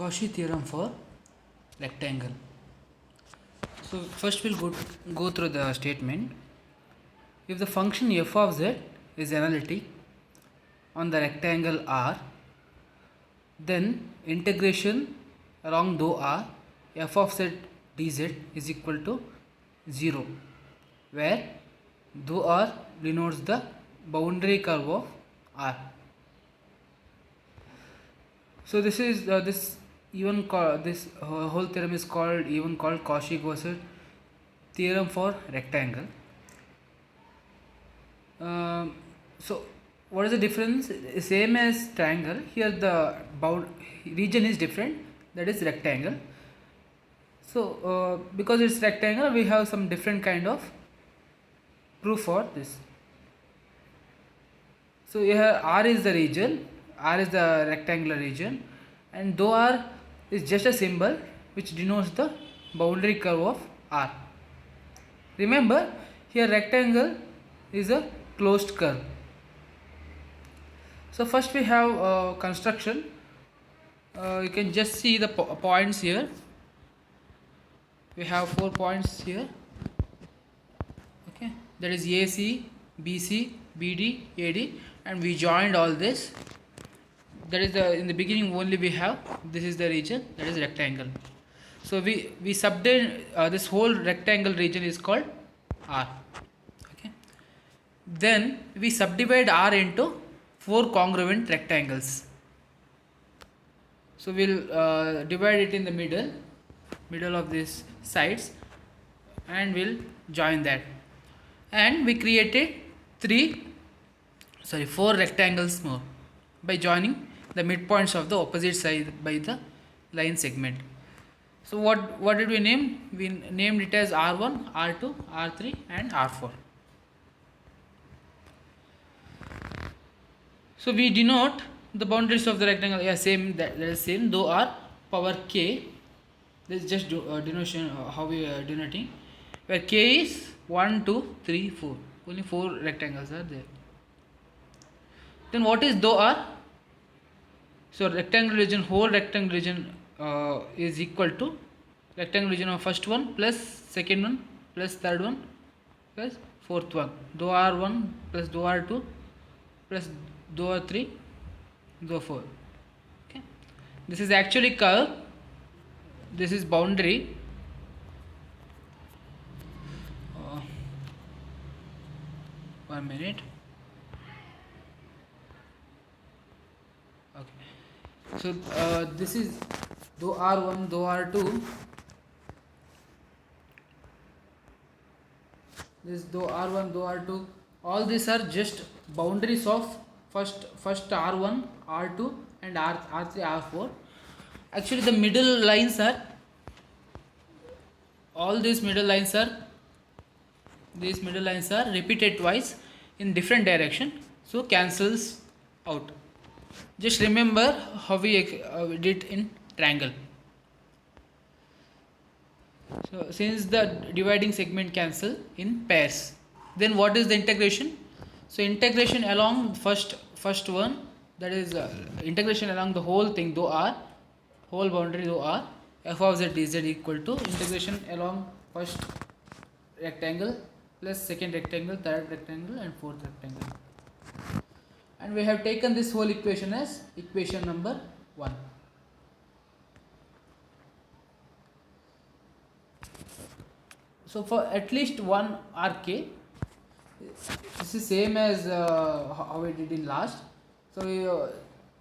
Cauchy theorem for rectangle. So first we'll go through the statement. If the function f of z is analytic on the rectangle R, then integration along dou R f of z dz is equal to 0, where dou R denotes the boundary curve of R. So this is this whole theorem is called Cauchy-Gosset theorem for rectangle. So what is the difference? Same as triangle. Here the region is different. That is rectangle. So because it's rectangle, we have some different kind of proof for this. So here R is the region. R is the rectangular region, and dou R is just a symbol which denotes the boundary curve of R. Remember, here rectangle is a closed curve. So first we have construction. You can just see the points here. We have 4 points here. Okay, that is AC, BC, BD, AD, and we joined all this. That is in the beginning only we have this is the region, that is rectangle. So we subdivide this whole rectangle region is called R. Okay, then we subdivide R into 4 congruent rectangles. So we'll divide it in the middle of these sides, and we'll join that, and we created 4 rectangles more by joining the midpoints of the opposite side by the line segment. So what did we name? We named it as R1, R2, R3 and R4. So we denote the boundaries of the rectangle. Yeah, same, that is same, dou R power k. This is just denotation, how we are denoting, where k is 1, 2, 3, 4. Only 4 rectangles are there. Then what is dou R? So rectangle region, whole rectangle region is equal to rectangle region of first one plus second one plus third one plus fourth one. Dou R1 plus dou R2 plus dou R3 dou R4. Okay, this is actually curve. This is boundary. One minute. Okay. So this is dou R1, dou R2. This dou R1, dou R2. All these are just boundaries of first R1, R2 and R3, R4. Actually the middle lines are, all these middle lines are repeated twice in different direction, so cancels out. Just remember how we did in triangle. So since the dividing segment cancel in pairs, then what is the integration? So integration along first one, that is integration along the whole thing, dou R, whole boundary dou R, f of z dz equal to integration along first rectangle plus second rectangle, third rectangle and fourth rectangle. And we have taken this whole equation as equation number 1. So for at least one RK, this is same as how we did in last. So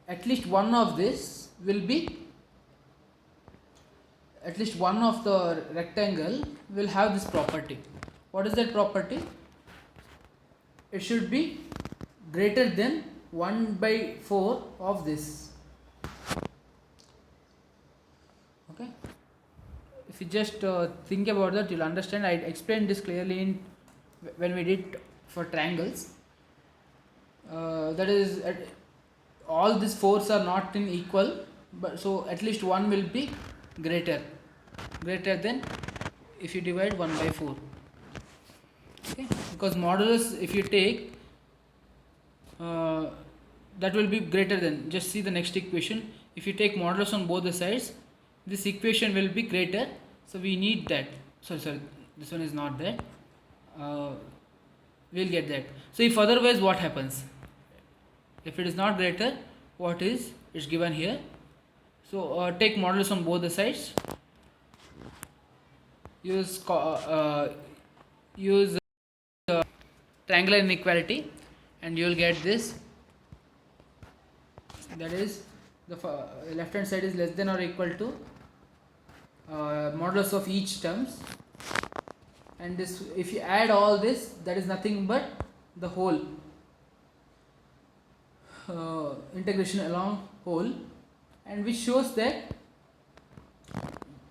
at least one of this will be, at least one of the rectangle will have this property. What is that property? It should be greater than 1/4 of this. Okay, if you just think about that, you'll understand. I explained this clearly when we did for triangles. That is, all these 4s are not in equal, but so at least one will be greater than if you divide 1/4. Okay, because modulus, if you take that will be greater than, just see the next equation, if you take modulus on both the sides, this equation will be greater. So we need that. Sorry, this one is not that. We'll get that. So if otherwise, what happens? If it is not greater, what is it's given here. So take modulus on both the sides. Use triangular inequality, and you will get this. That is, the left hand side is less than or equal to modulus of each terms, and this, if you add all this, that is nothing but the whole integration along whole, and which shows that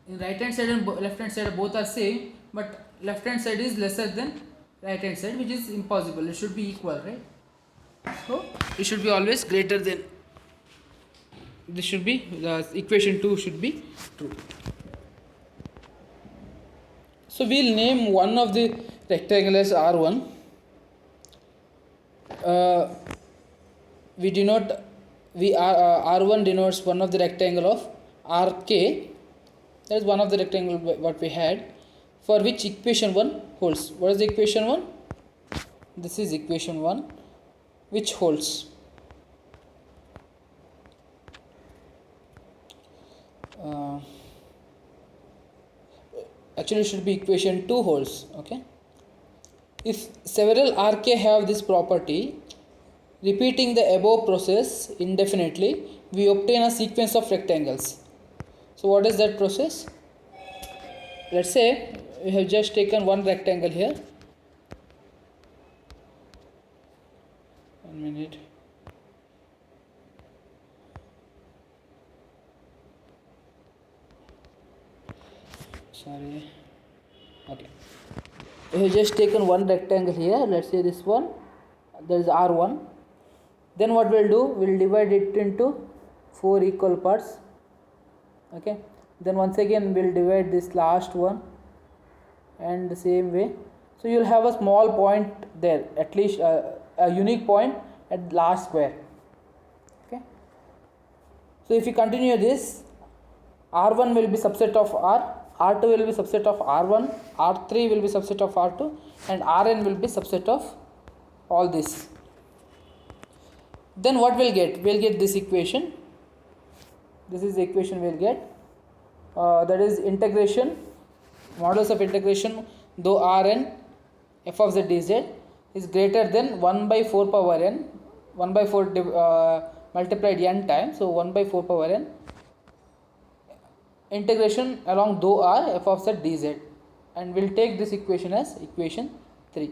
in right hand side and left hand side both are same, but left hand side is lesser than right hand side, which is impossible. It should be equal, right? So it should be always greater than. This should be, the equation 2 should be true. So we'll name one of the rectangle as R1. R1 denotes one of the rectangle of RK. That is one of the rectangle what we had, for which equation 1 holds. What is the equation 1? This is equation 1, which holds. Actually it should be equation 2 holds. Okay, if several RK have this property, repeating the above process indefinitely, we obtain a sequence of rectangles. So what is that process? Let's say we have just taken one rectangle here. 1 minute. Sorry. Okay. We have just taken one rectangle here. Let's say this one. There is R1. Then what we'll do? We'll divide it into 4 equal parts. Okay. Then once again we'll divide this last one, and the same way. So you'll have a small point there, at least a unique point at last square. Okay. So if you continue this, R1 will be subset of R, R2 will be subset of R1, R3 will be subset of R2, and Rn will be subset of all this. Then what we'll get? We'll get this equation. This is the equation we'll get. That is integration, modulus of integration, though Rn f of z dz is greater than 1 by 4 power n, 1 by 4 multiplied n times, so 1 by 4 power n, integration along though r f of z dz, and we'll take this equation as equation 3.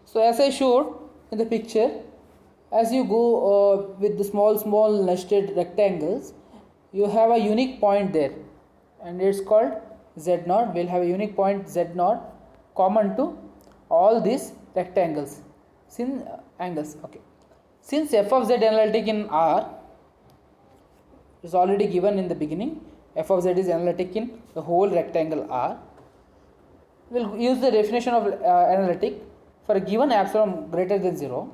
So as I showed in the picture, as you go with the small nested rectangles, you have a unique point there, and it's called z0. We'll have a unique point z0 common to all these rectangles, since angles. Okay, since f of z analytic in R is already given in the beginning, f of z is analytic in the whole rectangle R, we'll use the definition of analytic. For a given epsilon greater than 0,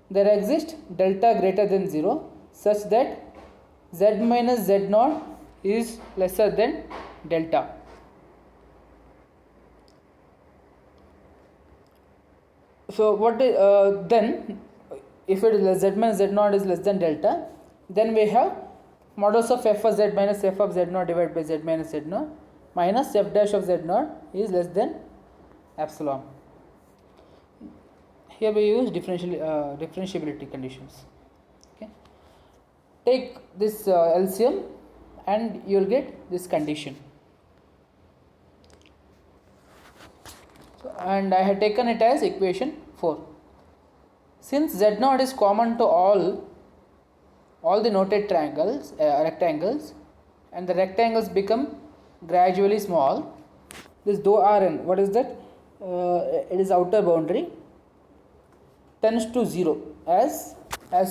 there exists delta greater than 0 such that z minus z0 is lesser than delta. So what then, if it is z minus z0 is less than delta, then we have modulus of f of z minus f of z0 divided by z minus z0 minus f dash of z0 is less than epsilon. Here we use differentiability conditions. Okay, take this LCM and you will get this condition. So, and I have taken it as equation 4. Since z0 is common to all the noted triangles, rectangles, and the rectangles become gradually small, this dou Rn, what is that? It is outer boundary, tends to 0 as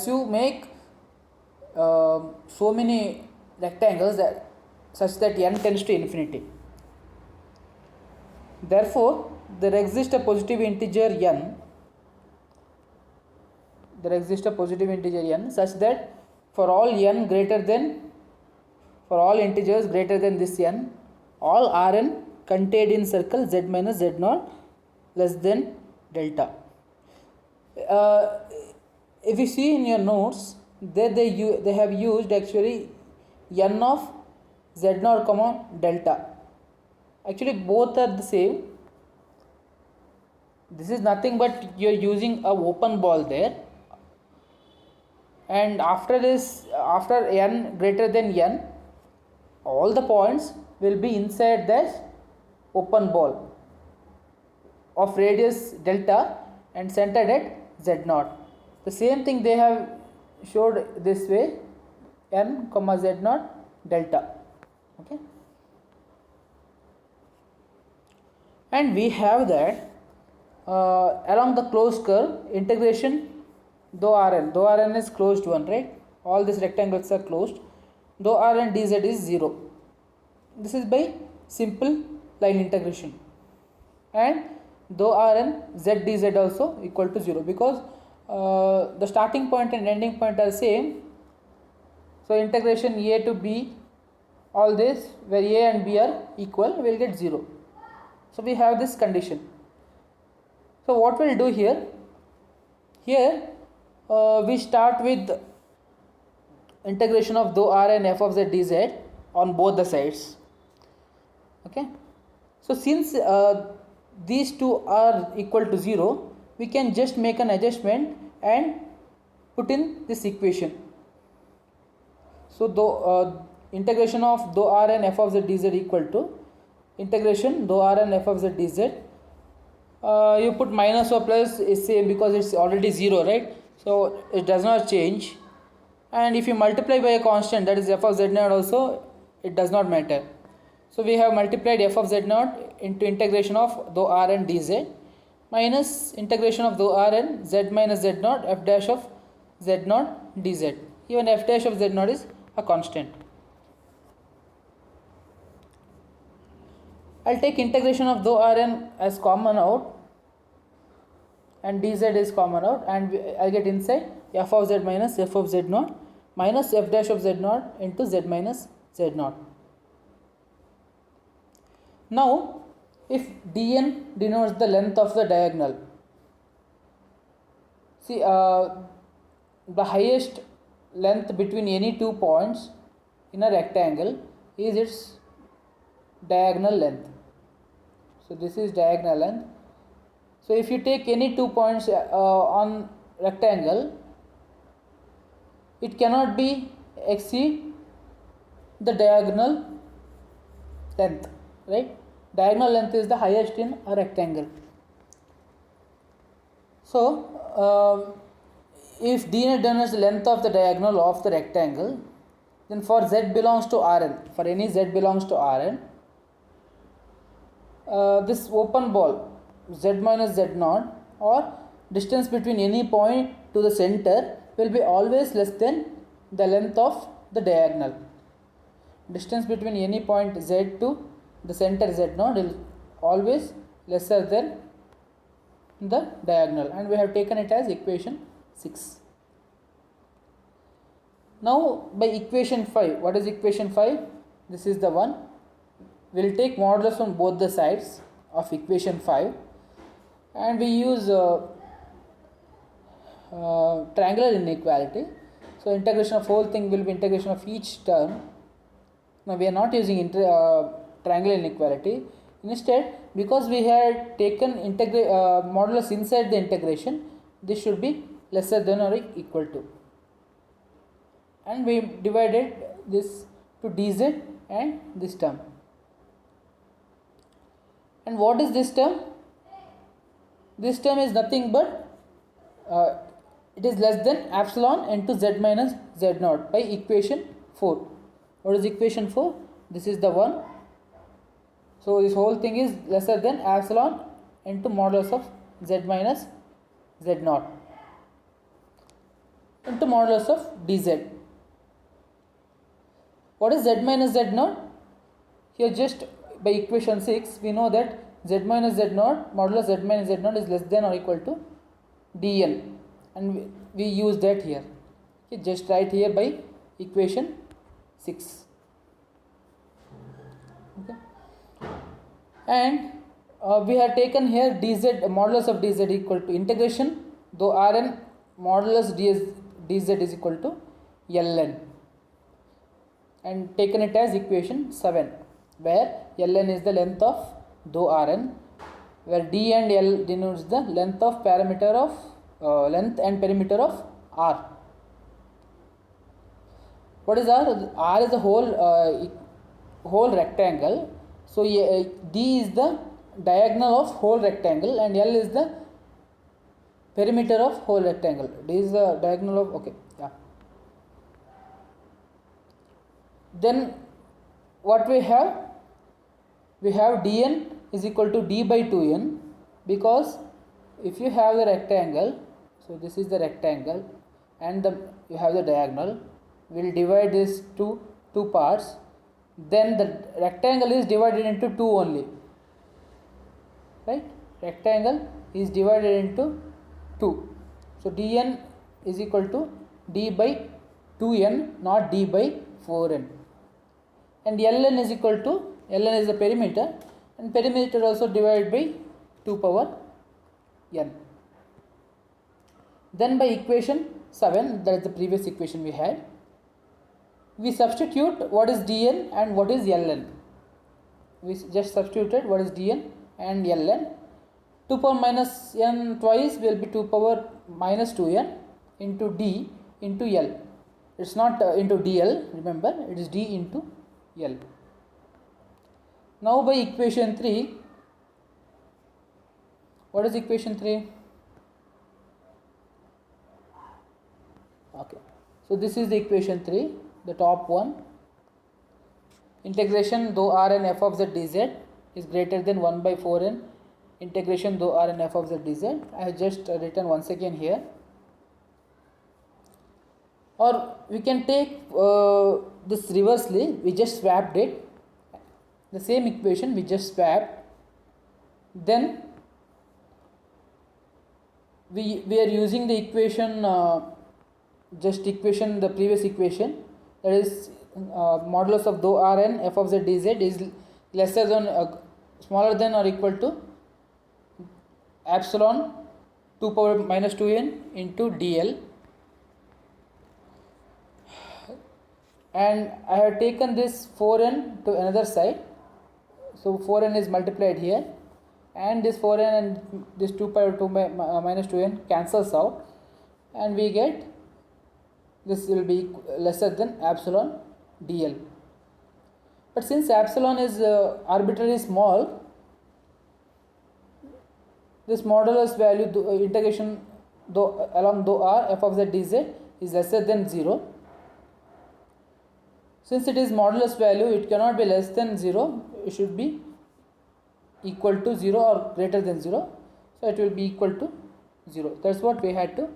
you make so many rectangles that such that n tends to infinity. Therefore, there exists a positive integer n. There exists a positive integer n such that for all n greater than, for all integers greater than this n, all Rn contained in circle z minus z0 less than delta. If you see in your notes, there they have used actually n of z0 comma delta. Actually both are the same. This is nothing but you are using a open ball there, and after this, after n greater than n, all the points will be inside this open ball of radius delta and centered at z0. The same thing they have showed this way, n comma z0 delta. Okay, and we have that along the closed curve integration though Rn is closed one, right? All these rectangles are closed. Though Rn dz is 0. This is by simple line integration. And though Rn z dz also equal to 0, because the starting point and ending point are same. So integration a to b, all this where a and b are equal, we will get 0. So we have this condition. So what we will do here? Here we start with integration of dou Rn f of z dz on both the sides. Okay. So since these two are equal to 0, we can just make an adjustment and put in this equation. So integration of dou Rn f of z dz equal to integration dou Rn f of z dz. You put minus or plus is same because it's already 0, right? So it does not change. And if you multiply by a constant, that is f of z0 also, it does not matter. So we have multiplied f of z0 into integration of dou Rn dz minus integration of dou Rn z minus z0 f dash of z0 dz. Even f dash of z0 is a constant. I'll take integration of dou Rn as common out, and dz is common out, and I'll get inside f of z minus f of z0 minus f dash of z0 into z minus z0. Now if dn denotes the length of the diagonal, see the highest length between any two points in a rectangle is its diagonal length. So this is diagonal length. So if you take any 2 points on rectangle, it cannot be exceed the diagonal length, right? Diagonal length is the highest in a rectangle. So if d denotes the length of the diagonal of the rectangle, then for z belongs to Rn, for any z belongs to Rn, this open ball z minus z0 or distance between any point to the center will be always less than the length of the diagonal. Distance between any point z to the center z0 is always lesser than the diagonal, and we have taken it as equation 6. Now by equation 5, what is equation 5? This is the one. We will take modulus on both the sides of equation 5, and we use triangular inequality. So integration of whole thing will be integration of each term. Now we are not using triangular inequality. Instead, because we had taken modulus inside the integration, this should be lesser than or equal to, and we divided this to dz and this term. And what is this term? This term is nothing but it is less than epsilon into z minus z0 by equation 4. What is equation 4? This is the one. So this whole thing is lesser than epsilon into modulus of z minus z0 into modulus of dz. What is z minus z0? Here just by equation 6 we know that z minus z0 modulus z minus z0 is less than or equal to dn, and we use that here. Okay, just write here by equation 6. Okay, and we have taken here dz, modulus of dz equal to integration dou Rn modulus dz is equal to ln, and taken it as equation 7, where ln is the length of dou Rn, where d and l denotes the length of parameter of length and perimeter of R. What is R? R is the whole rectangle. So D is the diagonal of whole rectangle and L is the perimeter of whole rectangle. D is the diagonal of, okay, yeah. Then what we have? We have dn is equal to d by 2n, because if you have the rectangle, so this is the rectangle and you have the diagonal, we will divide this to two parts, then the rectangle is divided into two only, right? Rectangle is divided into 2, so dn is equal to d by 2n, not d by 4n, and ln is equal to, ln is the perimeter, and perimeter also divided by 2 power n. Then by equation 7, that is the previous equation we had, we substitute what is dn and what is ln. We just substituted what is dn and ln. 2 power minus n twice will be 2 power minus 2n into d into l. It's not into dl, remember, it is d into l. Now by equation 3, what is equation 3? Okay, so this is the equation 3, the top one. Integration dou Rn f of z dz is greater than 1 by 4n integration dou Rn f of z dz. I have just written once again here. Or we can take this reversely, we just swapped it, the same equation we just swapped, then we are using the equation, the previous equation, that is modulus of dou Rn f of z dz is lesser than smaller than or equal to epsilon 2 power minus 2n into dl, and I have taken this 4n to another side, so 4n is multiplied here, and this 4n and this 2 power 2 minus 2n cancels out, and we get this will be lesser than epsilon dl. But since epsilon is arbitrarily small, this modulus value integration along dou R f of z dz is lesser than 0. Since it is modulus value, it cannot be less than 0, it should be equal to 0 or greater than 0, so it will be equal to 0. That's what we had to